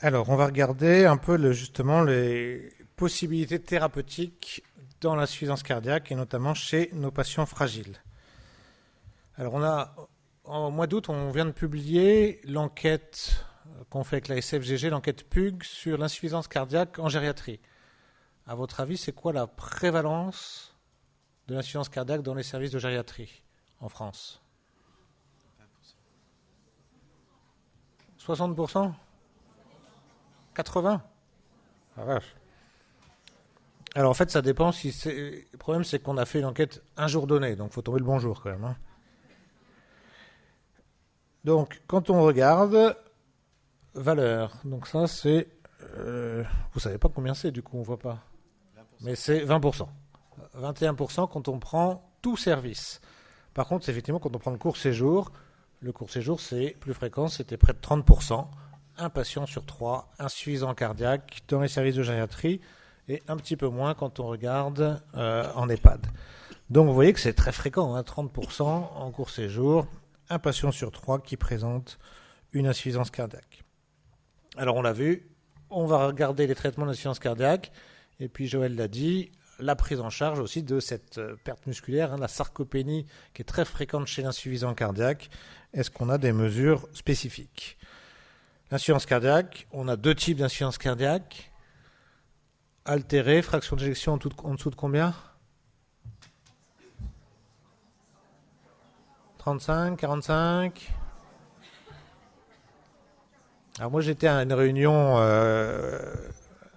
Alors, on va regarder un peu justement les possibilités thérapeutiques dans l'insuffisance cardiaque et notamment chez nos patients fragiles. Alors, en mois d'août, on vient de publier l'enquête qu'on fait avec la SFGG, l'enquête PUG sur l'insuffisance cardiaque en gériatrie. À votre avis, c'est quoi la prévalence de l'insuffisance cardiaque dans les services de gériatrie en France? 60%? 80? Ah, vache. Alors en fait, ça dépend. Le problème, c'est qu'on a fait une enquête un jour donné, donc il faut tomber le bon jour quand même, hein. Donc, quand on regarde valeur, donc ça c'est, vous savez pas combien c'est, du coup on voit pas, mais c'est 20%, 21% quand on prend tout service. Par contre, c'est effectivement quand on prend le court séjour c'est plus fréquent, c'était près de 30%. Un patient sur 3 insuffisant cardiaque dans les services de gériatrie et un petit peu moins quand on regarde en EHPAD. Donc vous voyez que c'est très fréquent, hein, 30% en court séjour, un patient sur 3 qui présente une insuffisance cardiaque. Alors on l'a vu, on va regarder les traitements d'insuffisance cardiaque et puis Joël l'a dit, la prise en charge aussi de cette perte musculaire, hein, la sarcopénie qui est très fréquente chez l'insuffisant cardiaque. Est-ce qu'on a des mesures spécifiques? L'insuffisance cardiaque, on a deux types d'insuffisance cardiaque. Altérée, fraction d'éjection en dessous de combien? 35, 45. Alors moi j'étais à une réunion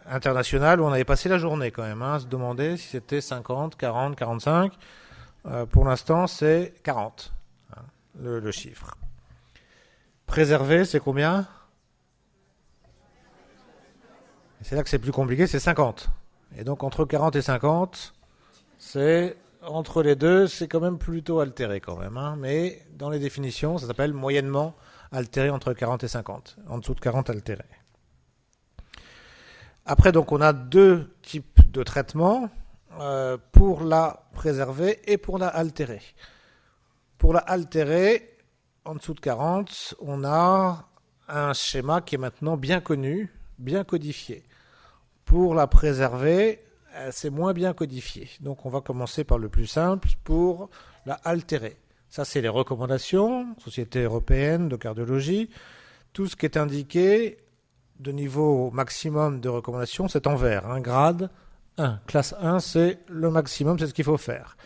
internationale où on avait passé la journée quand même, hein, à se demander si c'était 50, 40, 45. Pour l'instant c'est 40, hein, le chiffre. Préservé, c'est combien? C'est là que c'est plus compliqué, c'est 50. Et donc entre 40 et 50, c'est entre les deux, c'est quand même plutôt altéré quand même, hein. Mais dans les définitions, ça s'appelle moyennement altéré entre 40 et 50. En dessous de 40, altéré. Après, donc, on a deux types de traitements pour la préserver et pour la altérer. Pour la altérer, en dessous de 40, on a un schéma qui est maintenant bien connu, bien codifié. Pour la préserver, c'est moins bien codifié. Donc on va commencer par le plus simple pour la altérer. Ça, c'est les recommandations, Société européenne de cardiologie. Tout ce qui est indiqué de niveau maximum de recommandation, c'est en vert, hein, grade 1. Classe 1, c'est le maximum, c'est ce qu'il faut faire.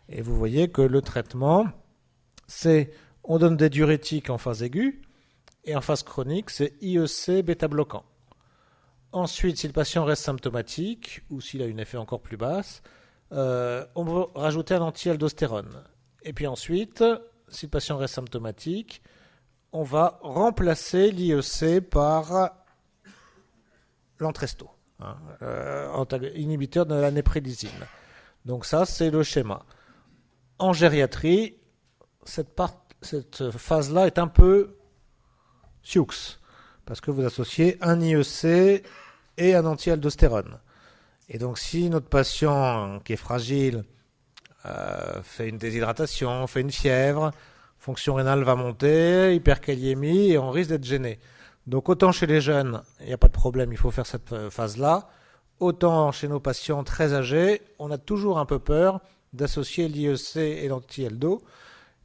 Et vous voyez que le traitement, c'est on donne des diurétiques en phase aiguë, et en phase chronique, c'est IEC bêta-bloquant. Ensuite, si le patient reste symptomatique, ou s'il a une effet encore plus basse, on va rajouter un anti-aldostérone. Et puis ensuite, si le patient reste symptomatique, on va remplacer l'IEC par l'Entresto, hein, inhibiteur de la néprédisine. Donc ça, c'est le schéma. En gériatrie, cette phase-là est un peu sioux, parce que vous associez un IEC et un anti-aldostérone. Et donc si notre patient qui est fragile fait une déshydratation, fait une fièvre, fonction rénale va monter, hyperkaliémie, et on risque d'être gêné. Donc autant chez les jeunes, il n'y a pas de problème, il faut faire cette phase-là, autant chez nos patients très âgés, on a toujours un peu peur d'associer l'IEC et l'anti-aldo.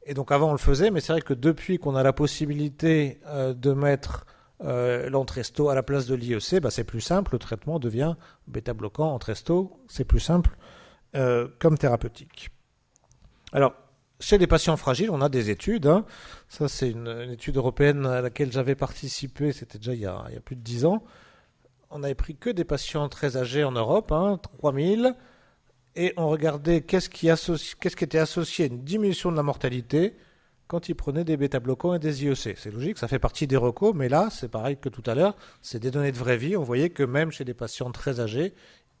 Et donc avant on le faisait, mais c'est vrai que depuis qu'on a la possibilité de mettre l'Entresto à la place de l'IEC, c'est plus simple, le traitement devient bêta-bloquant, Entresto, c'est plus simple comme thérapeutique. Alors, chez les patients fragiles, on a des études, hein. Ça c'est une étude européenne à laquelle j'avais participé, c'était déjà il y a plus de 10 ans. On n'avait pris que des patients très âgés en Europe, hein, 3000, et on regardait qu'est-ce qui était associé à une diminution de la mortalité quand ils prenaient des bêta-bloquants et des IEC. C'est logique, ça fait partie des recos, mais là, c'est pareil que tout à l'heure, c'est des données de vraie vie. On voyait que même chez des patients très âgés,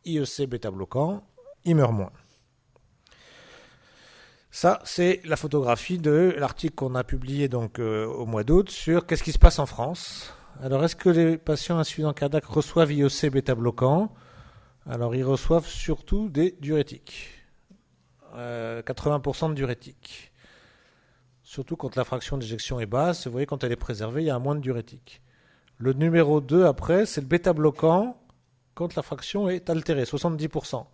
IEC bêta-bloquants, ils meurent moins. Ça, c'est la photographie de l'article qu'on a publié donc au mois d'août sur qu'est-ce qui se passe en France. Alors, est-ce que les patients insuffisants cardiaques reçoivent IEC bêta-bloquants? Alors, ils reçoivent surtout des diurétiques. 80% de diurétiques. Surtout quand la fraction d'éjection est basse, vous voyez, quand elle est préservée, il y a moins de diurétiques. Le numéro 2 après, c'est le bêta-bloquant quand la fraction est altérée, 70%. Vous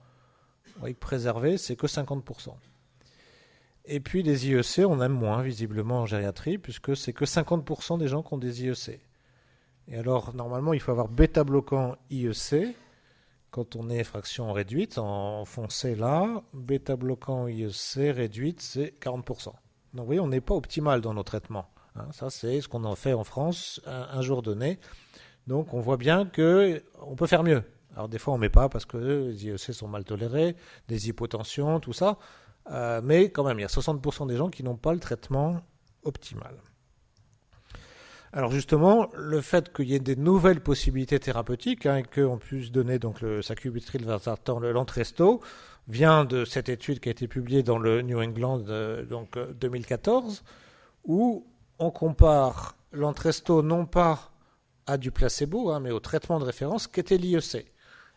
voyez que préservé, c'est que 50%. Et puis les IEC, on aime moins visiblement en gériatrie, puisque c'est que 50% des gens qui ont des IEC. Et alors, normalement, il faut avoir bêta-bloquant IEC, quand on est fraction réduite, en foncé là, bêta-bloquant IEC réduite, c'est 40%. Donc vous voyez, on n'est pas optimal dans nos traitements. Ça, c'est ce qu'on en fait en France un jour donné. Donc on voit bien qu'on peut faire mieux. Alors des fois, on ne met pas parce que les IEC sont mal tolérés, des hypotensions, tout ça. Mais quand même, il y a 60% des gens qui n'ont pas le traitement optimal. Alors justement, le fait qu'il y ait des nouvelles possibilités thérapeutiques et qu'on puisse donner donc le sacubitril, valsartan, l'Entresto, vient de cette étude qui a été publiée dans le New England 2014, où on compare l'Entresto non pas à du placebo, mais au traitement de référence qu'était l'IEC.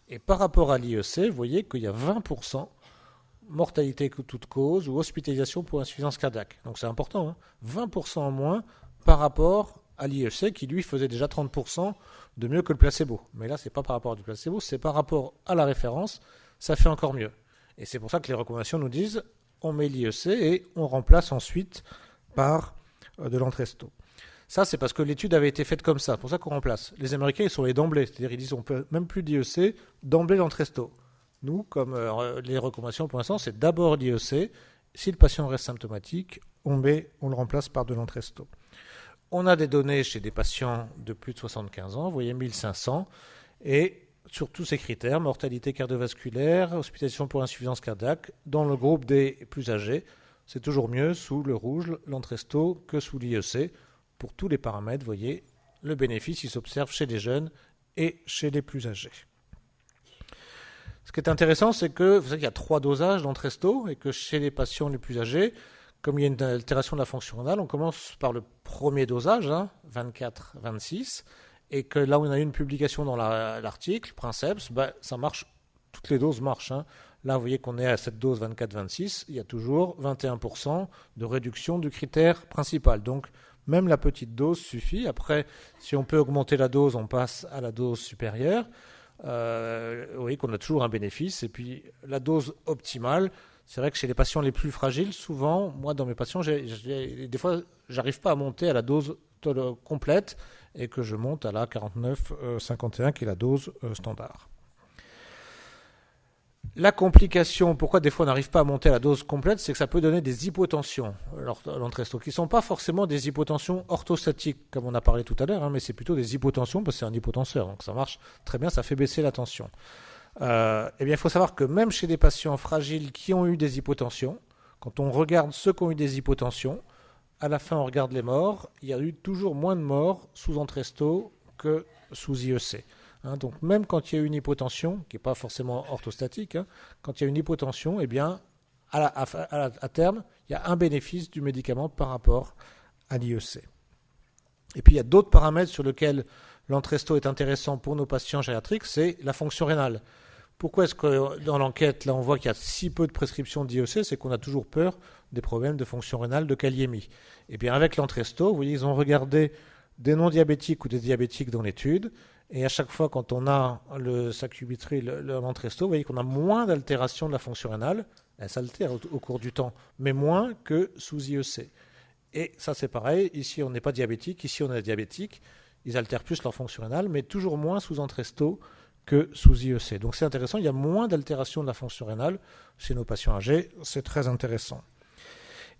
Et par rapport à l'IEC, vous voyez qu'il y a 20% mortalité toute cause ou hospitalisation pour insuffisance cardiaque. Donc c'est important, 20% en moins par rapport à l'IEC qui lui faisait déjà 30% de mieux que le placebo. Mais là, c'est pas par rapport à du placebo, c'est par rapport à la référence, ça fait encore mieux. Et c'est pour ça que les recommandations nous disent on met l'IEC et on remplace ensuite par de l'Entresto. Ça, c'est parce que l'étude avait été faite comme ça, c'est pour ça qu'on remplace. Les Américains, ils sont les d'emblée, c'est-à-dire ils disent on peut même plus d'IEC, d'emblée l'Entresto. Nous, comme les recommandations pour l'instant, c'est d'abord l'IEC. Si le patient reste symptomatique, on le remplace par de l'Entresto. On a des données chez des patients de plus de 75 ans, vous voyez 1500, et sur tous ces critères, mortalité cardiovasculaire, hospitalisation pour insuffisance cardiaque, dans le groupe des plus âgés, c'est toujours mieux sous le rouge, l'Entresto, que sous l'IEC. Pour tous les paramètres, vous voyez, le bénéfice, il s'observe chez les jeunes et chez les plus âgés. Ce qui est intéressant, c'est que vous savez qu'il y a 3 dosages d'Entresto et que chez les patients les plus âgés, comme il y a une altération de la fonction rénale, on commence par le premier dosage, 24-26, et que là où on a eu une publication dans l'article, Princeps, ça marche, toutes les doses marchent. Là, vous voyez qu'on est à cette dose 24-26, il y a toujours 21% de réduction du critère principal. Donc, même la petite dose suffit. Après, si on peut augmenter la dose, on passe à la dose supérieure. Vous voyez qu'on a toujours un bénéfice. Et puis, la dose optimale, c'est vrai que chez les patients les plus fragiles, souvent, moi, dans mes patients, des fois, j'arrive pas à monter à la dose complète et que je monte à la 49-51, qui est la dose standard. La complication, pourquoi des fois on n'arrive pas à monter à la dose complète, c'est que ça peut donner des hypotensions, l'Entresto, qui ne sont pas forcément des hypotensions orthostatiques, comme on a parlé tout à l'heure, mais c'est plutôt des hypotensions, parce que c'est un hypotenseur, donc ça marche très bien, ça fait baisser la tension. Eh bien, il faut savoir que même chez des patients fragiles qui ont eu des hypotensions, quand on regarde ceux qui ont eu des hypotensions, à la fin on regarde les morts, il y a eu toujours moins de morts sous Entresto que sous IEC. Donc même quand il y a une hypotension, qui n'est pas forcément orthostatique, quand il y a une hypotension, eh bien, à terme, il y a un bénéfice du médicament par rapport à l'IEC. Et puis il y a d'autres paramètres sur lesquels l'Entresto est intéressant pour nos patients gériatriques, c'est la fonction rénale. Pourquoi est-ce que dans l'enquête, là on voit qu'il y a si peu de prescriptions d'IEC, c'est qu'on a toujours peur des problèmes de fonction rénale, de kaliémie. Et bien avec l'Entresto, vous voyez, ils ont regardé des non-diabétiques ou des diabétiques dans l'étude, et à chaque fois quand on a le sacubitril, l'Entresto, vous voyez qu'on a moins d'altération de la fonction rénale, elle s'altère au cours du temps, mais moins que sous IEC. Et ça c'est pareil, ici on n'est pas diabétique, ici on est diabétique, ils altèrent plus leur fonction rénale, mais toujours moins sous Entresto que sous IEC. Donc c'est intéressant, il y a moins d'altération de la fonction rénale chez nos patients âgés, c'est très intéressant.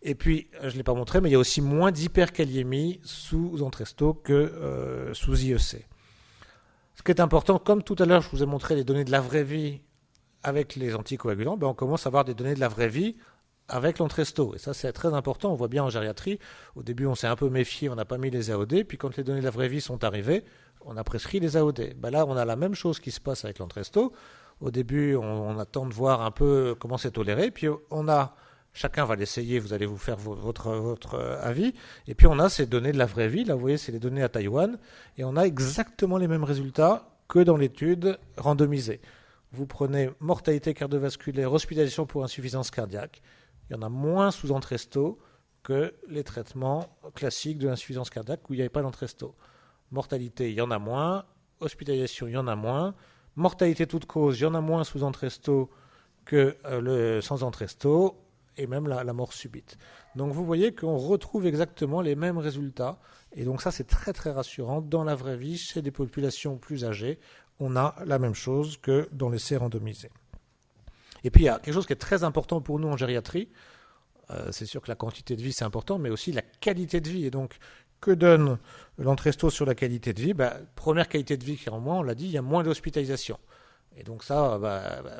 Et puis, je ne l'ai pas montré, mais il y a aussi moins d'hyperkaliémie sous Entresto que sous IEC. Ce qui est important, comme tout à l'heure, je vous ai montré les données de la vraie vie avec les anticoagulants, on commence à avoir des données de la vraie vie avec l'Entresto. Et ça, c'est très important. On voit bien en gériatrie, au début, on s'est un peu méfié, on n'a pas mis les AOD, puis quand les données de la vraie vie sont arrivées, on a prescrit les AOD. Là, on a la même chose qui se passe avec l'Entresto. Au début, on attend de voir un peu comment c'est toléré, puis chacun va l'essayer, vous allez vous faire votre avis. Et puis on a ces données de la vraie vie, là vous voyez c'est les données à Taïwan, et on a exactement les mêmes résultats que dans l'étude randomisée. Vous prenez mortalité cardiovasculaire, hospitalisation pour insuffisance cardiaque, il y en a moins sous Entresto que les traitements classiques de l'insuffisance cardiaque où il n'y avait pas d'Entresto. Mortalité, il y en a moins. Hospitalisation, il y en a moins. Mortalité toute cause, il y en a moins sous Entresto que sans Entresto, et même la mort subite. Donc vous voyez qu'on retrouve exactement les mêmes résultats. Et donc ça, c'est très très rassurant. Dans la vraie vie, chez des populations plus âgées, on a la même chose que dans l'essai randomisé. Et puis il y a quelque chose qui est très important pour nous en gériatrie. C'est sûr que la quantité de vie, c'est important, mais aussi la qualité de vie. Et donc, que donne l'Entresto sur la qualité de vie? Première qualité de vie qui est en moins, on l'a dit, il y a moins d'hospitalisation. Et donc ça,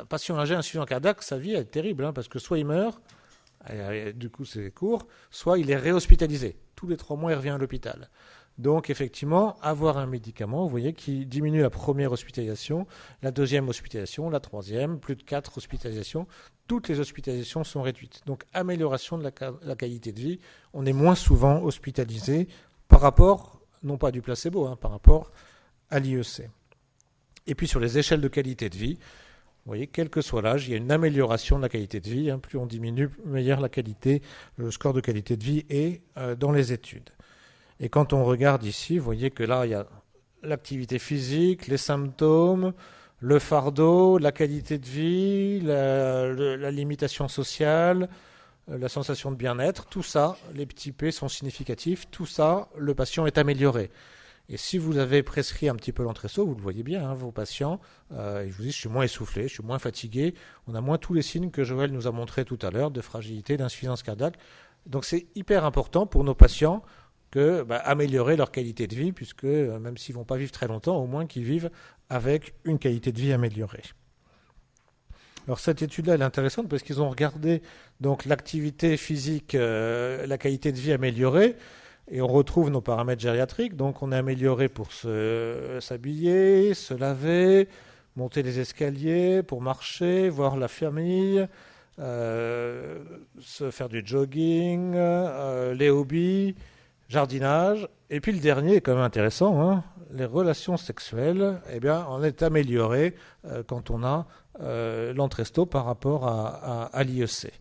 patient âgé insuffisant cardiaque, sa vie est terrible, hein, parce que soit il meurt, du coup c'est court, soit il est réhospitalisé. Tous les 3 mois, il revient à l'hôpital. Donc effectivement, avoir un médicament, vous voyez, qui diminue la première hospitalisation, la deuxième hospitalisation, la troisième, plus de 4 hospitalisations, toutes les hospitalisations sont réduites. Donc amélioration de la qualité de vie, on est moins souvent hospitalisé par rapport, non pas du placebo, par rapport à l'IEC. Et puis sur les échelles de qualité de vie, vous voyez, quel que soit l'âge, il y a une amélioration de la qualité de vie. Plus on diminue, meilleure la qualité, le score de qualité de vie est dans les études. Et quand on regarde ici, vous voyez que là, il y a l'activité physique, les symptômes, le fardeau, la qualité de vie, la limitation sociale, la sensation de bien-être. Tout ça, les petits P sont significatifs. Tout ça, le patient est amélioré. Et si vous avez prescrit un petit peu l'Entresto, vous le voyez bien, vos patients, ils vous disent je suis moins essoufflé, je suis moins fatigué. On a moins tous les signes que Joël nous a montrés tout à l'heure de fragilité, d'insuffisance cardiaque. Donc c'est hyper important pour nos patients que améliorer leur qualité de vie, puisque même s'ils ne vont pas vivre très longtemps, au moins qu'ils vivent avec une qualité de vie améliorée. Alors cette étude-là, elle est intéressante parce qu'ils ont regardé donc l'activité physique, la qualité de vie améliorée, et on retrouve nos paramètres gériatriques. Donc on est amélioré pour s'habiller, se laver, monter les escaliers, pour marcher, voir la famille, se faire du jogging, les hobbies, jardinage. Et puis le dernier est quand même intéressant, les relations sexuelles, on est amélioré quand on a l'Entresto par rapport à l'IEC.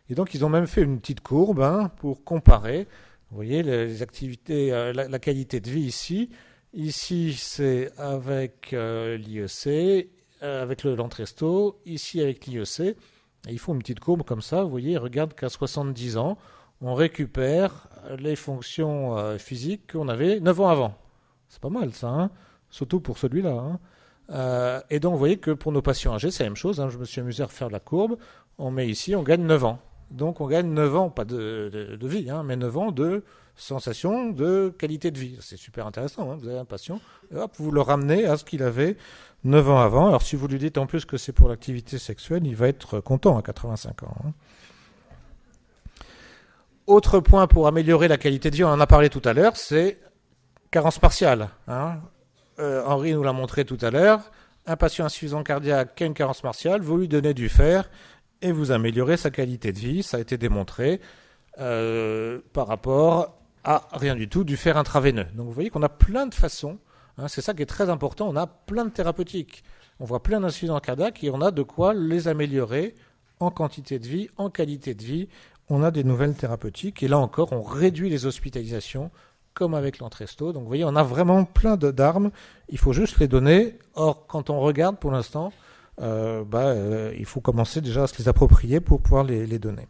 Et donc ils ont même fait une petite courbe pour comparer. Vous voyez les activités, la qualité de vie ici. Ici c'est avec l'IEC, avec l'Entresto, ici avec l'IEC. Et ils font une petite courbe comme ça, vous voyez, ils regardent qu'à 70 ans, on récupère les fonctions physiques qu'on avait 9 ans avant. C'est pas mal ça, surtout pour celui-là. Et donc vous voyez que pour nos patients âgés, c'est la même chose. Je me suis amusé à refaire la courbe. On met ici, on gagne 9 ans. Donc on gagne 9 ans, pas de vie, mais 9 ans de sensation de qualité de vie. C'est super intéressant. Vous avez un patient, et hop, vous le ramenez à ce qu'il avait 9 ans avant. Alors si vous lui dites en plus que c'est pour l'activité sexuelle, il va être content à 85 ans. Autre point pour améliorer la qualité de vie, on en a parlé tout à l'heure, c'est carence partiale. Henri nous l'a montré tout à l'heure. Un patient insuffisant cardiaque qui a une carence partiale, vous lui donnez du fer et vous améliorez sa qualité de vie. Ça a été démontré par rapport à rien du tout, du fer intraveineux. Donc vous voyez qu'on a plein de façons. C'est ça qui est très important. On a plein de thérapeutiques. On voit plein d'insuffisants cardiaques et on a de quoi les améliorer en quantité de vie, en qualité de vie. On a des nouvelles thérapeutiques et là encore, on réduit les hospitalisations comme avec l'Entresto. Donc vous voyez, on a vraiment plein d'armes. Il faut juste les donner. Or, quand on regarde pour l'instant, il faut commencer déjà à se les approprier pour pouvoir les donner.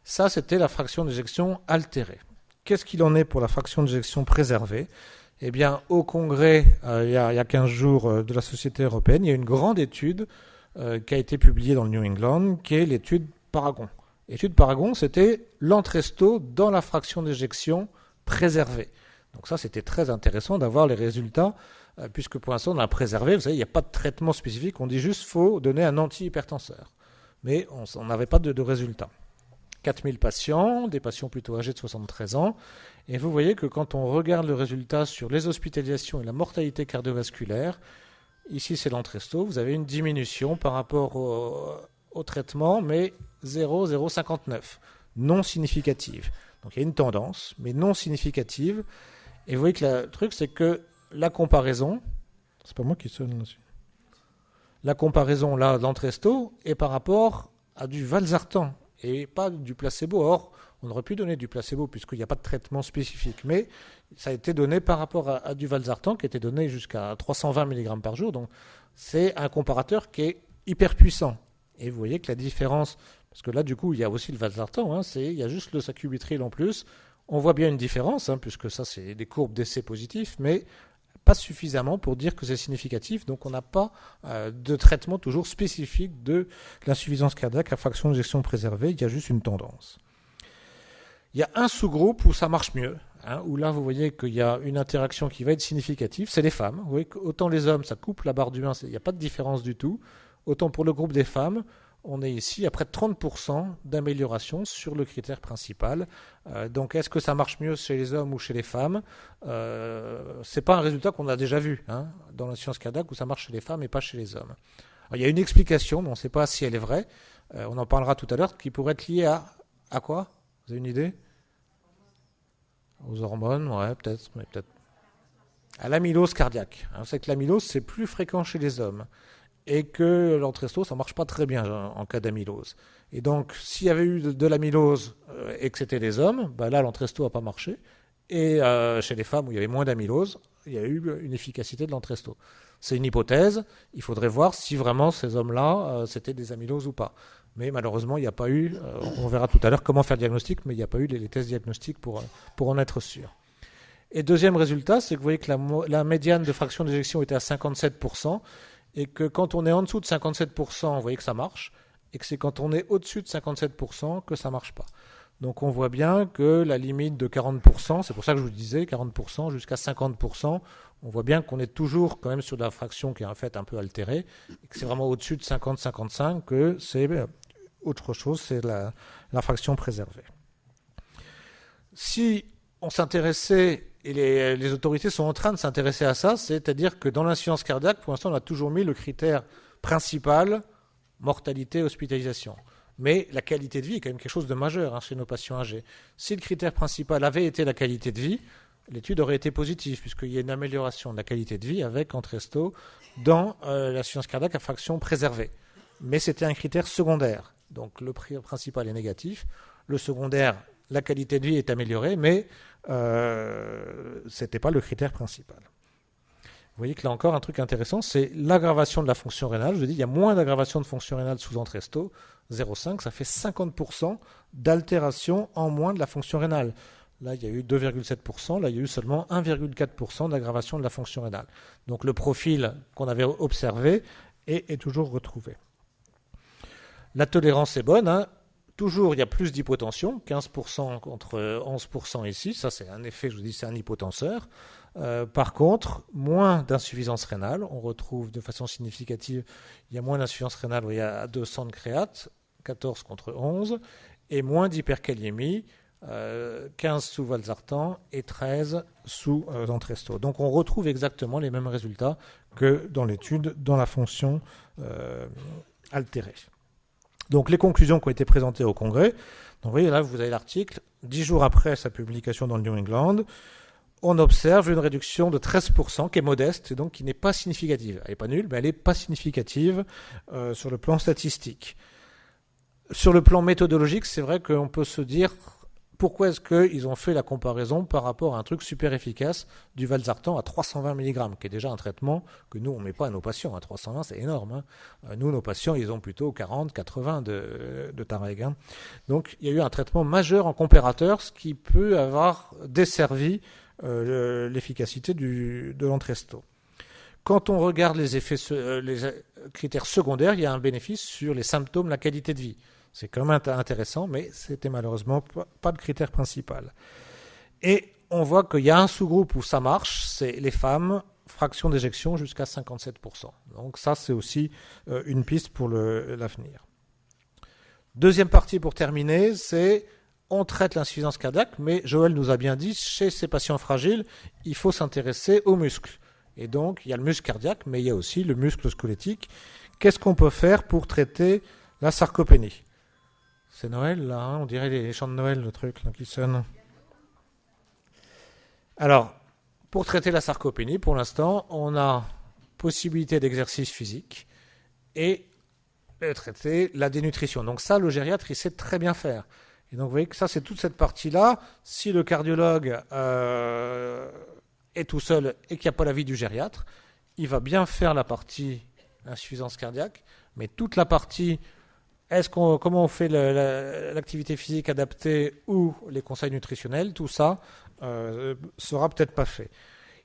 Ça, c'était la fraction d'éjection altérée. Qu'est-ce qu'il en est pour la fraction d'éjection préservée ? Eh bien, au congrès, il y a 15 jours de la Société européenne, il y a une grande étude qui a été publiée dans le New England, qui est l'étude Paragon. L'étude Paragon, c'était l'Entresto dans la fraction d'éjection préservée. Donc ça, c'était très intéressant d'avoir les résultats, puisque pour l'instant, on a préservé. Vous savez, il n'y a pas de traitement spécifique. On dit juste qu'il faut donner un antihypertenseur. Mais on n'avait pas de résultats. 4000 patients, des patients plutôt âgés de 73 ans. Et vous voyez que quand on regarde le résultat sur les hospitalisations et la mortalité cardiovasculaire, ici c'est l'Entresto, vous avez une diminution par rapport au traitement, mais 0,059, non significative. Donc il y a une tendance, mais non significative. Et vous voyez que le truc, c'est que la comparaison, c'est pas moi qui sonne là-dessus, la comparaison là d'Entresto est par rapport à du Valsartan et pas du placebo. Or, On aurait pu donner du placebo puisqu'il n'y a pas de traitement spécifique, mais ça a été donné par rapport à du valsartan qui était donné jusqu'à 320 mg par jour. Donc c'est un comparateur qui est hyper puissant. Et vous voyez que la différence, parce que là du coup il y a aussi le valsartan, il y a juste le sacubitril en plus. On voit bien une différence, puisque ça c'est des courbes d'essai positifs, mais pas suffisamment pour dire que c'est significatif. Donc on n'a pas de traitement toujours spécifique de l'insuffisance cardiaque à fraction d'éjection préservée. Il y a juste une tendance. Il y a un sous-groupe où ça marche mieux, où là vous voyez qu'il y a une interaction qui va être significative, c'est les femmes. Vous voyez qu'autant les hommes, ça coupe la barre du 1, il n'y a pas de différence du tout. Autant pour le groupe des femmes, on est ici à près de 30% d'amélioration sur le critère principal. Donc est-ce que ça marche mieux chez les hommes ou chez les femmes? C'est pas un résultat qu'on a déjà vu dans la science cardiaque où ça marche chez les femmes et pas chez les hommes. Alors, il y a une explication, mais on ne sait pas si elle est vraie. On en parlera tout à l'heure, qui pourrait être liée à quoi? Vous avez une idée? Aux hormones, ouais, peut-être, mais peut-être. À l'amylose cardiaque. On sait que l'amylose, c'est plus fréquent chez les hommes. Et que l'entresto, ça ne marche pas très bien en cas d'amylose. Et donc, s'il y avait eu de l'amylose et que c'était les hommes, là, l'entresto n'a pas marché. Et chez les femmes où il y avait moins d'amylose, il y a eu une efficacité de l'entresto. C'est une hypothèse. Il faudrait voir si vraiment ces hommes-là, c'était des amyloses ou pas. Mais malheureusement, il n'y a pas eu, on verra tout à l'heure comment faire le diagnostic, mais il n'y a pas eu les tests diagnostiques pour en être sûr. Et deuxième résultat, c'est que vous voyez que la médiane de fraction d'éjection était à 57%. Et que quand on est en dessous de 57%, vous voyez que ça marche, et que c'est quand on est au-dessus de 57% que ça ne marche pas. Donc on voit bien que la limite de 40%, c'est pour ça que je vous disais 40% jusqu'à 50%, on voit bien qu'on est toujours quand même sur la fraction qui est en fait un peu altérée, et que c'est vraiment au-dessus de 50-55 que c'est autre chose, c'est la fraction préservée. Si on s'intéressait, et les autorités sont en train de s'intéresser à ça, c'est-à-dire que dans l'insuffisance cardiaque, pour l'instant, on a toujours mis le critère principal, mortalité, hospitalisation. Mais la qualité de vie est quand même quelque chose de majeur chez nos patients âgés. Si le critère principal avait été la qualité de vie, l'étude aurait été positive, puisqu'il y a une amélioration de la qualité de vie avec Entresto dans l'insuffisance cardiaque à fraction préservée. Mais c'était un critère secondaire. Donc le principal est négatif. Le secondaire, la qualité de vie est améliorée, mais ce n'était pas le critère principal. Vous voyez que là encore, un truc intéressant, c'est l'aggravation de la fonction rénale. Je vous dis, il y a moins d'aggravation de fonction rénale sous Entresto, 0,5, ça fait 50% d'altération en moins de la fonction rénale. Là, il y a eu 2,7%, là, il y a eu seulement 1,4% d'aggravation de la fonction rénale. Donc le profil qu'on avait observé est toujours retrouvé. La tolérance est bonne, Toujours, il y a plus d'hypotension, 15% contre 11% ici. Ça, c'est un effet, je vous dis, c'est un hypotenseur. Par contre, moins d'insuffisance rénale. On retrouve de façon significative, il y a moins d'insuffisance rénale, il y a 200 de créate, 14 contre 11, et moins d'hyperkaliémie, 15 sous valsartan et 13 sous Entresto. Donc, on retrouve exactement les mêmes résultats que dans l'étude, dans la fonction altérée. Donc les conclusions qui ont été présentées au congrès, donc vous voyez là vous avez l'article, 10 jours après sa publication dans le New England, on observe une réduction de 13% qui est modeste et donc qui n'est pas significative. Elle n'est pas nulle, mais elle n'est pas significative sur le plan statistique. Sur le plan méthodologique, c'est vrai qu'on peut se dire pourquoi est-ce qu'ils ont fait la comparaison par rapport à un truc super efficace du valsartan à 320 mg, qui est déjà un traitement que nous, on ne met pas à nos patients. À 320, c'est énorme. Nous, nos patients, ils ont plutôt 40, 80 de Tareg. Donc, il y a eu un traitement majeur en comparateur, ce qui peut avoir desservi l'efficacité de l'Entresto. Quand on regarde les critères secondaires, il y a un bénéfice sur les symptômes, la qualité de vie. C'est quand même intéressant, mais c'était malheureusement pas le critère principal. Et on voit qu'il y a un sous-groupe où ça marche, c'est les femmes, fraction d'éjection jusqu'à 57%. Donc ça, c'est aussi une piste pour l'avenir. Deuxième partie pour terminer, c'est on traite l'insuffisance cardiaque, mais Joël nous a bien dit, chez ces patients fragiles, il faut s'intéresser aux muscles. Et donc, il y a le muscle cardiaque, mais il y a aussi le muscle squelettique. Qu'est-ce qu'on peut faire pour traiter la sarcopénie ? C'est Noël, là, on dirait les chants de Noël, le truc là, qui sonne. Alors, pour traiter la sarcopénie, pour l'instant, on a possibilité d'exercice physique et traiter la dénutrition. Donc ça, le gériatre, il sait très bien faire. Et donc vous voyez que ça, c'est toute cette partie-là. Si le cardiologue est tout seul et qu'il n'y a pas l'avis du gériatre, il va bien faire la partie insuffisance cardiaque, mais toute la partie comment on fait l'activité physique adaptée ou les conseils nutritionnels, tout ça sera peut-être pas fait.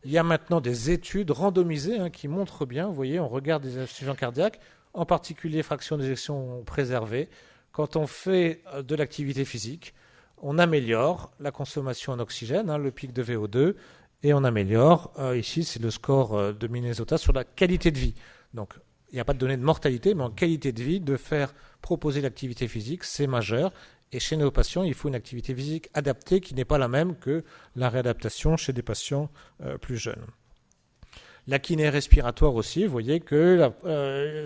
Il y a maintenant des études randomisées qui montrent bien, vous voyez, on regarde des insuffisants cardiaques, en particulier fraction d'éjection préservée. Quand on fait de l'activité physique, on améliore la consommation en oxygène, le pic de VO2, et on améliore, ici c'est le score de Minnesota sur la qualité de vie. Donc il n'y a pas de données de mortalité, mais en qualité de vie, de faire proposer l'activité physique, c'est majeur. Et chez nos patients, il faut une activité physique adaptée qui n'est pas la même que la réadaptation chez des patients plus jeunes. La kiné respiratoire aussi, vous voyez que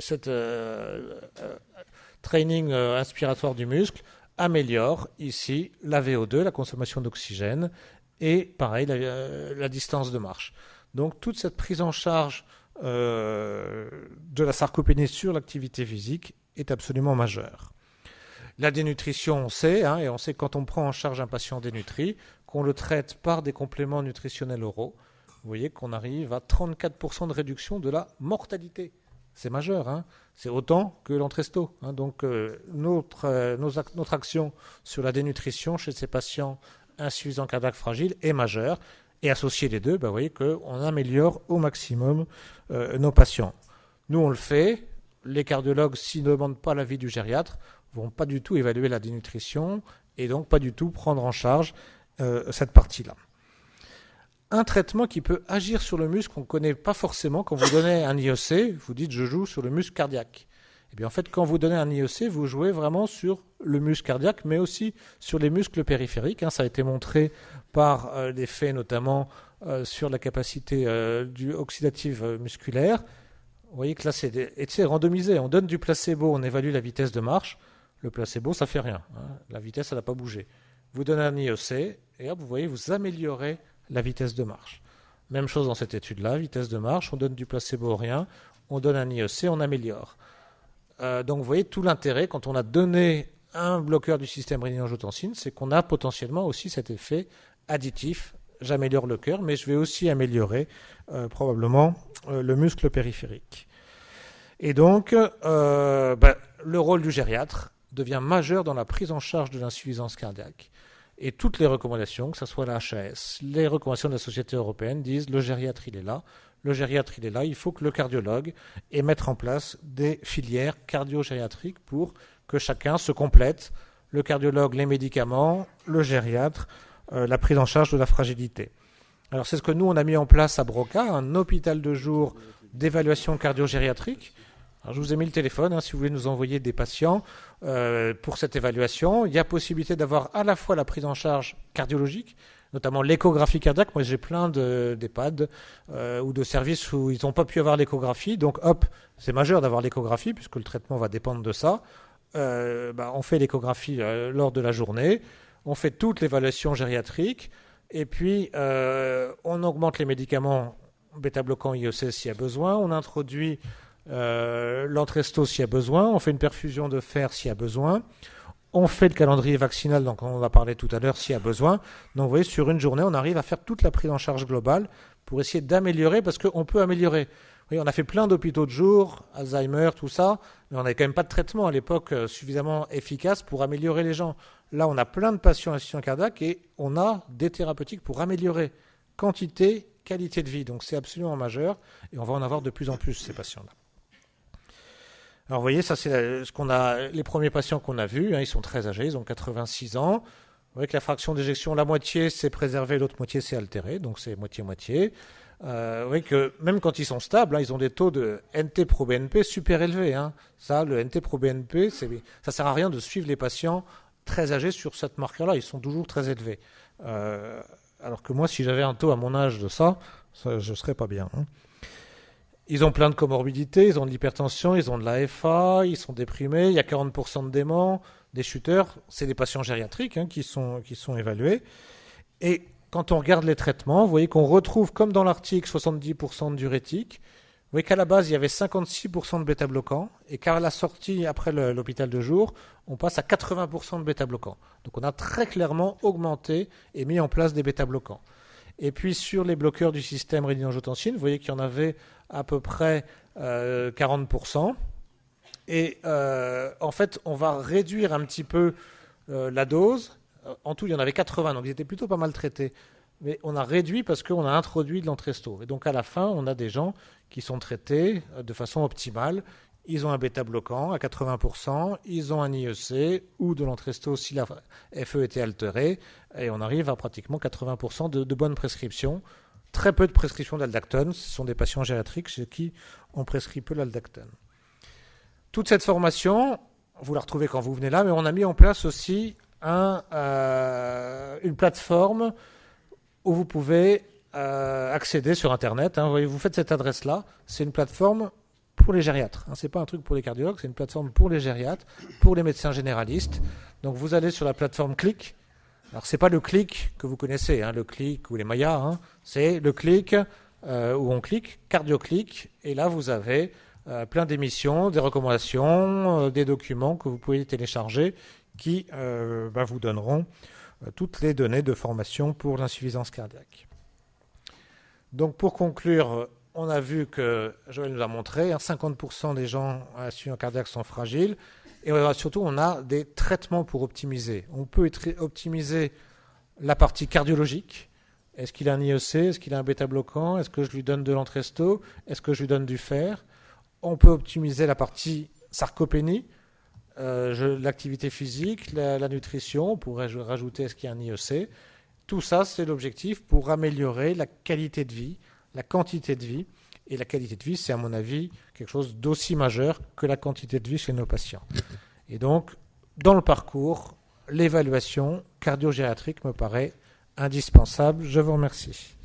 cette training inspiratoire du muscle améliore ici la VO2, la consommation d'oxygène, et pareil, la distance de marche. Donc toute cette prise en charge de la sarcopénie sur l'activité physique est absolument majeure. La dénutrition, on sait, et on sait que quand on prend en charge un patient dénutri, qu'on le traite par des compléments nutritionnels oraux, vous voyez qu'on arrive à 34% de réduction de la mortalité. C'est majeur, c'est autant que l'Entresto. Donc notre action sur la dénutrition chez ces patients insuffisants cardiaques fragiles est majeure. Et associer les deux, vous voyez qu'on améliore au maximum nos patients. Nous, on le fait. Les cardiologues, s'ils ne demandent pas l'avis du gériatre, ne vont pas du tout évaluer la dénutrition et donc pas du tout prendre en charge cette partie-là. Un traitement qui peut agir sur le muscle qu'on ne connaît pas forcément. Quand vous donnez un IEC, vous dites « je joue sur le muscle cardiaque ». Eh bien, en fait, quand vous donnez un IEC, vous jouez vraiment sur le muscle cardiaque, mais aussi sur les muscles périphériques. Ça a été montré par des faits notamment sur la capacité oxydative musculaire. Vous voyez que là, c'est randomisé. On donne du placebo, on évalue la vitesse de marche. Le placebo, ça ne fait rien. La vitesse, elle n'a pas bougé. Vous donnez un IEC, et hop, vous voyez, vous améliorez la vitesse de marche. Même chose dans cette étude-là, vitesse de marche, on donne du placebo, rien. On donne un IEC, on améliore. Donc vous voyez tout l'intérêt quand on a donné un bloqueur du système rénine-angiotensine, c'est qu'on a potentiellement aussi cet effet additif. J'améliore le cœur, mais je vais aussi améliorer probablement le muscle périphérique. Et donc le rôle du gériatre devient majeur dans la prise en charge de l'insuffisance cardiaque. Et toutes les recommandations, que ce soit la HAS, les recommandations de la Société européenne disent le gériatre il est là. Le gériatre, il est là. Il faut que le cardiologue ait mettre en place des filières cardio-gériatriques pour que chacun se complète. Le cardiologue, les médicaments, le gériatre, la prise en charge de la fragilité. Alors, c'est ce que nous, on a mis en place à Broca, un hôpital de jour d'évaluation cardio-gériatrique. Alors, je vous ai mis le téléphone, si vous voulez nous envoyer des patients pour cette évaluation. Il y a possibilité d'avoir à la fois la prise en charge cardiologique, notamment l'échographie cardiaque. Moi, j'ai plein d'EHPAD ou de services où ils n'ont pas pu avoir l'échographie. Donc, hop, c'est majeur d'avoir l'échographie puisque le traitement va dépendre de ça. On fait l'échographie lors de la journée. On fait toute l'évaluation gériatrique. Et puis, on augmente les médicaments bêta-bloquants IEC s'il y a besoin. On introduit l'Entresto s'il y a besoin. On fait une perfusion de fer s'il y a besoin. On fait le calendrier vaccinal, donc on en a parlé tout à l'heure, s'il y a besoin. Donc vous voyez, sur une journée, on arrive à faire toute la prise en charge globale pour essayer d'améliorer, parce qu'on peut améliorer. Vous voyez, on a fait plein d'hôpitaux de jour, Alzheimer, tout ça, mais on n'avait quand même pas de traitement à l'époque suffisamment efficace pour améliorer les gens. Là, on a plein de patients insuffisants cardiaques et on a des thérapeutiques pour améliorer quantité, qualité de vie. Donc c'est absolument majeur et on va en avoir de plus en plus, ces patients-là. Alors vous voyez, ça c'est ce qu'on a, les premiers patients qu'on a vus, ils sont très âgés, ils ont 86 ans. Vous voyez que la fraction d'éjection, la moitié c'est préservé, l'autre moitié c'est altéré, donc c'est moitié-moitié. Vous voyez que même quand ils sont stables, ils ont des taux de NT-proBNP super élevés. Ça, le NT-proBNP, ça sert à rien de suivre les patients très âgés sur cette marqueur-là, ils sont toujours très élevés. Alors que moi, si j'avais un taux à mon âge de ça je serais pas bien. Ils ont plein de comorbidités, ils ont de l'hypertension, ils ont de l'AFA, ils sont déprimés, il y a 40% de déments, des chuteurs, c'est des patients gériatriques qui sont évalués. Et quand on regarde les traitements, vous voyez qu'on retrouve, comme dans l'article, 70% de diurétiques, voyez qu'à la base, il y avait 56% de bêta-bloquants, et qu'à la sortie, après l'hôpital de jour, on passe à 80% de bêta-bloquants. Donc on a très clairement augmenté et mis en place des bêta-bloquants. Et puis sur les bloqueurs du système rénine-angiotensine, vous voyez qu'il y en avait à peu près 40%. Et en fait, on va réduire un petit peu la dose. En tout, il y en avait 80, donc ils étaient plutôt pas mal traités. Mais on a réduit parce qu'on a introduit de l'Entresto. Et donc à la fin, on a des gens qui sont traités de façon optimale. Ils ont un bêta-bloquant à 80%, ils ont un IEC ou de l'Entresto si la FE était altérée. Et on arrive à pratiquement 80% de bonnes prescriptions. Très peu de prescriptions d'aldactone. Ce sont des patients gériatriques chez qui on prescrit peu l'aldactone. Toute cette formation, vous la retrouvez quand vous venez là, mais on a mis en place aussi une plateforme où vous pouvez accéder sur Internet. Vous faites cette adresse-là. C'est une plateforme pour les gériatres. Ce n'est pas un truc pour les cardiologues, c'est une plateforme pour les gériatres, pour les médecins généralistes. Donc vous allez sur la plateforme Click. Alors ce n'est pas le Click que vous connaissez, le Click ou les Maya. C'est le Click où on clique, CardioClick. Et là, vous avez plein d'émissions, des recommandations, des documents que vous pouvez télécharger qui vous donneront toutes les données de formation pour l'insuffisance cardiaque. Donc pour conclure, on a vu que Joël nous a montré, 50% des gens à insuffisance cardiaque sont fragiles, et surtout on a des traitements pour optimiser. On peut optimiser la partie cardiologique. Est-ce qu'il a un IEC? Est-ce qu'il a un bêta-bloquant? Est-ce que je lui donne de l'Entresto? Est-ce que je lui donne du fer? On peut optimiser la partie sarcopénie, l'activité physique, la nutrition. On pourrait rajouter est-ce qu'il y a un IEC. Tout ça, c'est l'objectif pour améliorer la qualité de vie, la quantité de vie. Et la qualité de vie, c'est à mon avis quelque chose d'aussi majeur que la quantité de vie chez nos patients. Et donc, dans le parcours, l'évaluation cardio-gériatrique me paraît indispensable. Je vous remercie.